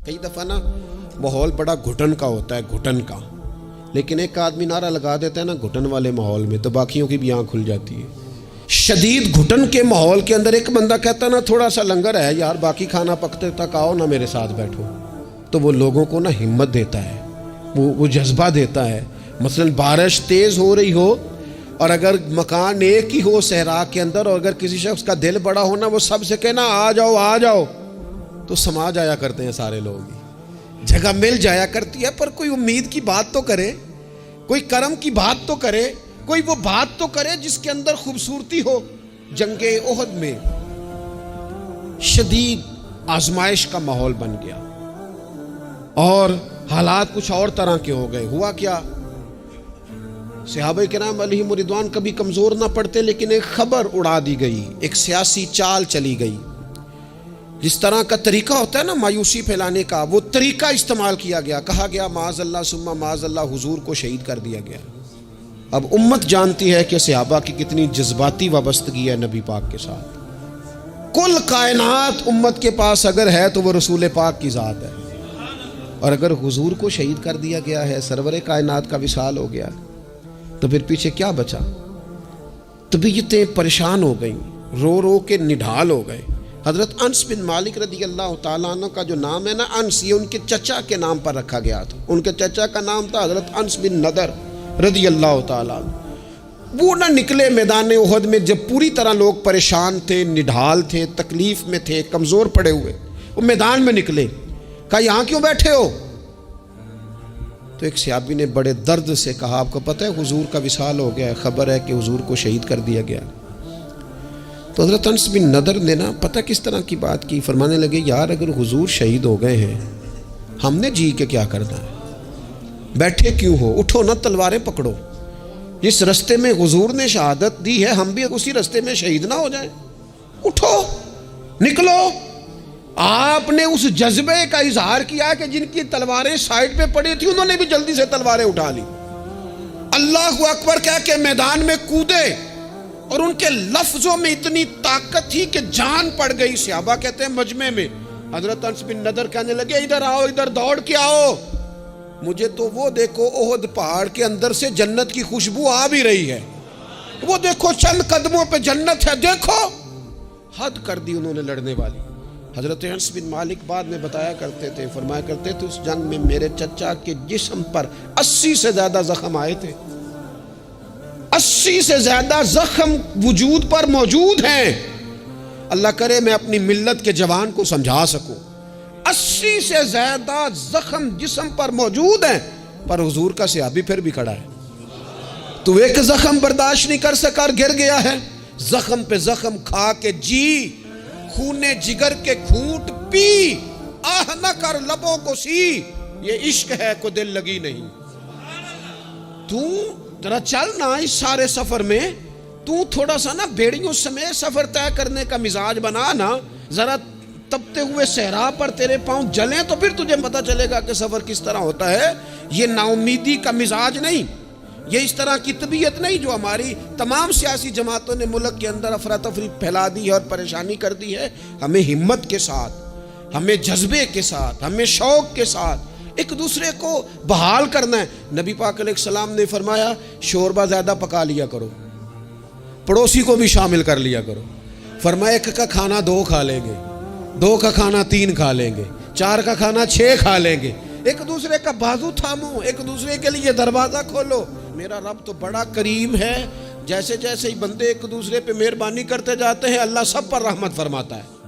کئی دفعہ نا ماحول بڑا گھٹن کا ہوتا ہے، گھٹن کا، لیکن ایک آدمی نعرہ لگا دیتا ہے نا گھٹن والے ماحول میں تو باقیوں کی بھی آنکھ کھل جاتی ہے۔ شدید گھٹن کے ماحول کے اندر ایک بندہ کہتا نا تھوڑا سا لنگر ہے یار، باقی کھانا پکتے تک آؤ نا میرے ساتھ بیٹھو، تو وہ لوگوں کو نا ہمت دیتا ہے، وہ جذبہ دیتا ہے۔ مثلا بارش تیز ہو رہی ہو اور اگر مکان ایک ہی ہو صحرا کے اندر، اور اگر کسی شخص کا دل بڑا ہونا وہ سب سے کہنا آ جاؤ آ جاؤ، تو سما جایا کرتے ہیں سارے لوگ، جگہ مل جایا کرتی ہے۔ پر کوئی امید کی بات تو کرے، کوئی کرم کی بات تو کرے، کوئی وہ بات تو کرے جس کے اندر خوبصورتی ہو۔ جنگ احد میں شدید آزمائش کا ماحول بن گیا اور حالات کچھ اور طرح کے ہو گئے۔ ہوا کیا، صحابہ کرام علیہم رضوان کبھی کمزور نہ پڑتے، لیکن ایک خبر اڑا دی گئی، ایک سیاسی چال چلی گئی۔ جس طرح کا طریقہ ہوتا ہے نا مایوسی پھیلانے کا، وہ طریقہ استعمال کیا گیا۔ کہا گیا معاذ اللہ ثم معاذ اللہ، حضور کو شہید کر دیا گیا۔ اب امت جانتی ہے کہ صحابہ کی کتنی جذباتی وابستگی ہے نبی پاک کے ساتھ۔ کل کائنات امت کے پاس اگر ہے تو وہ رسول پاک کی ذات ہے، اور اگر حضور کو شہید کر دیا گیا ہے، سرور کائنات کا وصال ہو گیا، تو پھر پیچھے کیا بچا؟ طبیعتیں پریشان ہو گئیں، رو رو کے نڈھال ہو گئے۔ حضرت انس بن مالک رضی اللہ تعالیٰ عنہ کا جو نام ہے نا انس، یہ ان کے چچا کے نام پر رکھا گیا تھا۔ ان کے چچا کا نام تھا حضرت انس بن نضر رضی اللہ تعالیٰ عنہ۔ وہ نہ نکلے میدان احد میں جب پوری طرح لوگ پریشان تھے، نڈھال تھے، تکلیف میں تھے، کمزور پڑے ہوئے، وہ میدان میں نکلے۔ کہا یہاں کیوں بیٹھے ہو؟ تو ایک صحابی نے بڑے درد سے کہا آپ کو پتہ ہے حضور کا وصال ہو گیا ہے، خبر ہے کہ حضور کو شہید کر دیا گیا۔ تو حضرت انس بن نضر نے نا پتہ کس طرح کی بات کی، فرمانے لگے یار اگر حضور شہید ہو گئے ہیں ہم نے جی کے کیا کرنا ہے؟ بیٹھے کیوں ہو؟ اٹھو نا، تلواریں پکڑو۔ جس رستے میں حضور نے شہادت دی ہے ہم بھی اسی رستے میں شہید نہ ہو جائیں۔ اٹھو، نکلو۔ آپ نے اس جذبے کا اظہار کیا کہ جن کی تلواریں سائڈ پہ پڑی تھی انہوں نے بھی جلدی سے تلواریں اٹھا لی، اللہ اکبر کہہ کے میدان میں کودے، اور ان کے لفظوں میں اتنی طاقت تھی کہ جان پڑ گئی۔ صحابہ کہتے ہیں مجمع میں حضرت انس بن نضر کہنے لگے ادھر آؤ، ادھر دوڑ کے آؤ، مجھے تو وہ دیکھو احد پہاڑ کے اندر سے جنت کی خوشبو آ بھی رہی ہے، وہ دیکھو چند قدموں پہ جنت ہے، دیکھو۔ حد کر دی انہوں نے لڑنے والی۔ حضرت انس بن مالک بعد میں بتایا کرتے تھے، فرمایا کرتے تھے اس جنگ میں میرے چچا کے جسم پر 80 سے زیادہ زخم آئے تھے، 80 سے زیادہ زخم وجود پر موجود ہیں۔ اللہ کرے میں اپنی ملت کے جوان کو سمجھا سکوں، 80 سے زیادہ زخم جسم پر موجود ہیں، پر حضور کا صحابی پھر بھی کھڑا ہے۔ تو ایک زخم برداشت نہیں کر سکا اور گر گیا ہے، زخم پہ زخم کھا کے جی، خونے جگر کے گھونٹ پی، آہ نہ کر لبوں کو سی، یہ عشق ہے کو دل لگی نہیں۔ تو ذرا چل نا اس سارے سفر میں، تو تھوڑا سا نا بیڑیوں سمیت سفر طے کرنے کا مزاج بنا نا، ذرا تپتے ہوئے صحرا پر تیرے پاؤں جلیں تو پھر تجھے پتہ چلے گا کہ سفر کس طرح ہوتا ہے۔ یہ نا امیدی کا مزاج نہیں، یہ اس طرح کی طبیعت نہیں جو ہماری تمام سیاسی جماعتوں نے ملک کے اندر افراتفری پھیلا دی ہے اور پریشانی کر دی ہے۔ ہمیں ہمت کے ساتھ، ہمیں جذبے کے ساتھ، ہمیں شوق کے ساتھ ایک دوسرے کو بحال کرنا ہے۔ نبی پاک علیہ السلام نے فرمایا شوربہ زیادہ پکا لیا کرو، پڑوسی کو بھی شامل کر لیا کرو۔ فرمایا ایک کا کھانا 2 کھا لیں گے، 2 کا کھانا 3 کھا لیں گے، 4 کا کھانا 6 کھا لیں گے۔ ایک دوسرے کا بازو تھامو، ایک دوسرے کے لیے دروازہ کھولو۔ میرا رب تو بڑا کریم ہے، جیسے جیسے ہی بندے ایک دوسرے پہ مہربانی کرتے جاتے ہیں اللہ سب پر رحمت فرماتا ہے۔